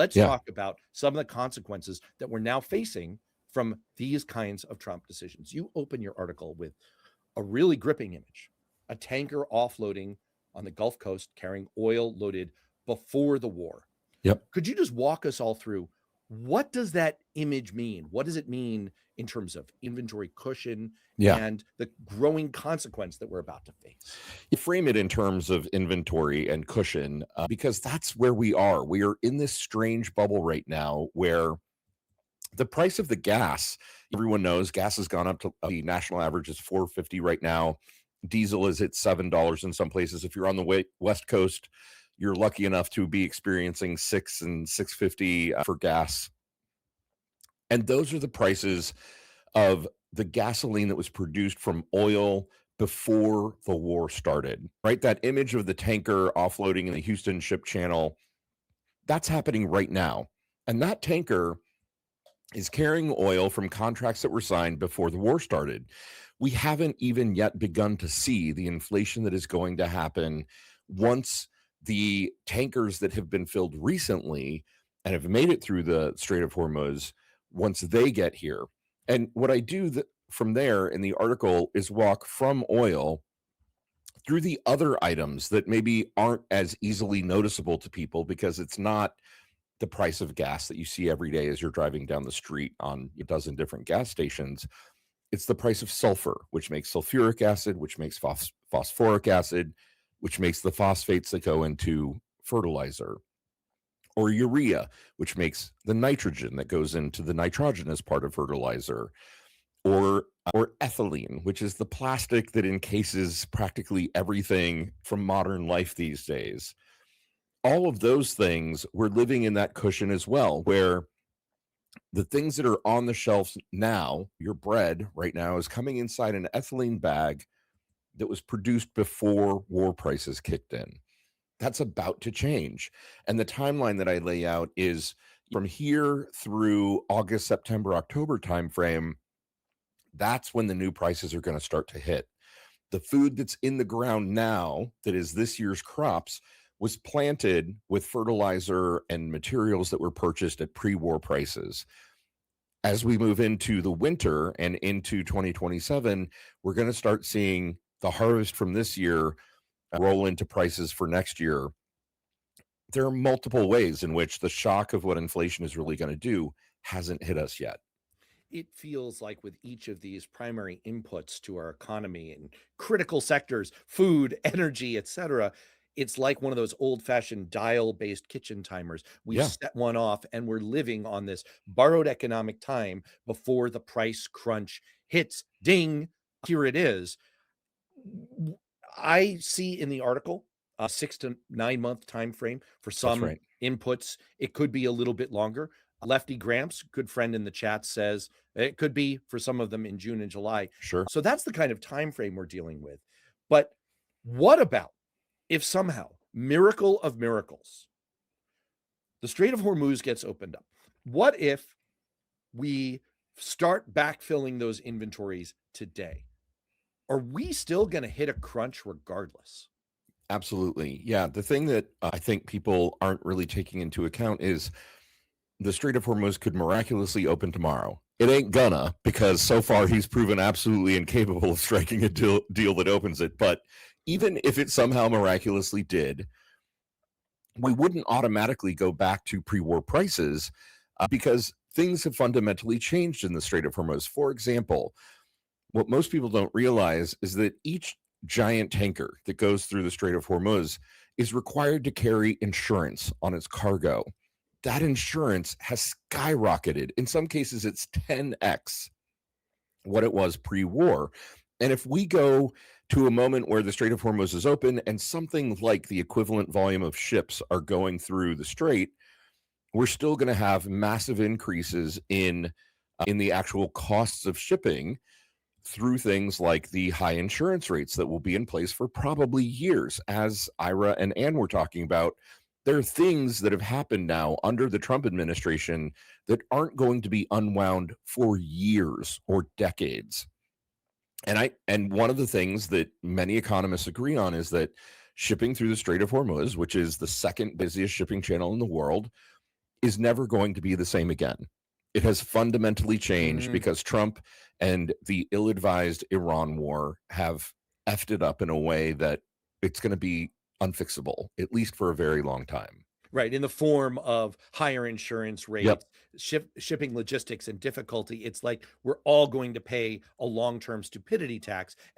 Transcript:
Let's Yeah. talk about some of the consequences that we're now facing from these kinds of Trump decisions. You open your article with a really gripping image, a tanker offloading on the Gulf Coast carrying oil loaded before the war. Yep. Could you just walk us all through what does that image mean? What does it mean in terms of inventory cushion Yeah. and the growing consequence that we're about to face? You frame it in terms of inventory and cushion because that's where we are. We are in this strange bubble right now where the price of the gas, everyone knows gas has gone up to the national average is $4.50 right now. Diesel is at $7 in some places. If you're on the West Coast, you're lucky enough to be experiencing $6 and $6.50 for gas. And those are the prices of the gasoline that was produced from oil before the war started, right? That image of the tanker offloading in the Houston Ship Channel, that's happening right now. And that tanker is carrying oil from contracts that were signed before the war started. We haven't even yet begun to see the inflation that is going to happen once the tankers that have been filled recently and have made it through the Strait of Hormuz, once they get here. And what I do from there in the article is walk from oil through the other items that maybe aren't as easily noticeable to people because it's not the price of gas that you see every day as you're driving down the street on a dozen different gas stations. It's the price of sulfur, which makes sulfuric acid, which makes phosphoric acid, which makes the phosphates that go into fertilizer, or urea, which makes the nitrogen that goes into the nitrogenous part of fertilizer, or ethylene, which is the plastic that encases practically everything from modern life these days. All of those things, we're living in that cushion as well, where the things that are on the shelves now, your bread right now is coming inside an ethylene bag that was produced before war prices kicked in. That's about to change. And the timeline that I lay out is from here through August, September, October timeframe. That's when the new prices are going to start to hit. The food that's in the ground now, that is this year's crops, was planted with fertilizer and materials that were purchased at pre-war prices. As we move into the winter and into 2027, we're going to start seeing the harvest from this year roll into prices for next year. There are multiple ways in which the shock of what inflation is really going to do hasn't hit us yet. It feels like with each of these primary inputs to our economy and critical sectors, food, energy, etc., it's like one of those old-fashioned dial-based kitchen timers. We've set one off and we're living on this borrowed economic time before the price crunch hits. Ding, here it is. I see in the article a 6 to 9 month time frame for some inputs. It could be a little bit longer. Lefty Gramps, good friend in the chat, says it could be for some of them in June and July. Sure. So that's the kind of time frame we're dealing with. But what about if somehow, miracle of miracles, the Strait of Hormuz gets opened up? What if we start backfilling those inventories today? Are we still going to hit a crunch regardless? Absolutely. Yeah. The thing that I think people aren't really taking into account is the Strait of Hormuz could miraculously open tomorrow. It ain't gonna, because so far he's proven absolutely incapable of striking a deal that opens it. But even if it somehow miraculously did, we wouldn't automatically go back to pre-war prices because things have fundamentally changed in the Strait of Hormuz. For example, what most people don't realize is that each giant tanker that goes through the Strait of Hormuz is required to carry insurance on its cargo. That insurance has skyrocketed. In some cases, it's 10x what it was pre-war. And if we go to a moment where the Strait of Hormuz is open and something like the equivalent volume of ships are going through the strait, we're still going to have massive increases in the actual costs of shipping through things like the high insurance rates that will be in place for probably years. As Ira and Ann were talking about, there are things that have happened now under the Trump administration that aren't going to be unwound for years or decades. And one of the things that many economists agree on is that shipping through the Strait of Hormuz, which is the second busiest shipping channel in the world, is never going to be the same again. It has fundamentally changed Mm. because Trump and the ill-advised Iran war have effed it up in a way that it's going to be unfixable, at least for a very long time. Right, in the form of higher insurance Yep. rates, shipping logistics and difficulty. It's like we're all going to pay a long-term stupidity tax,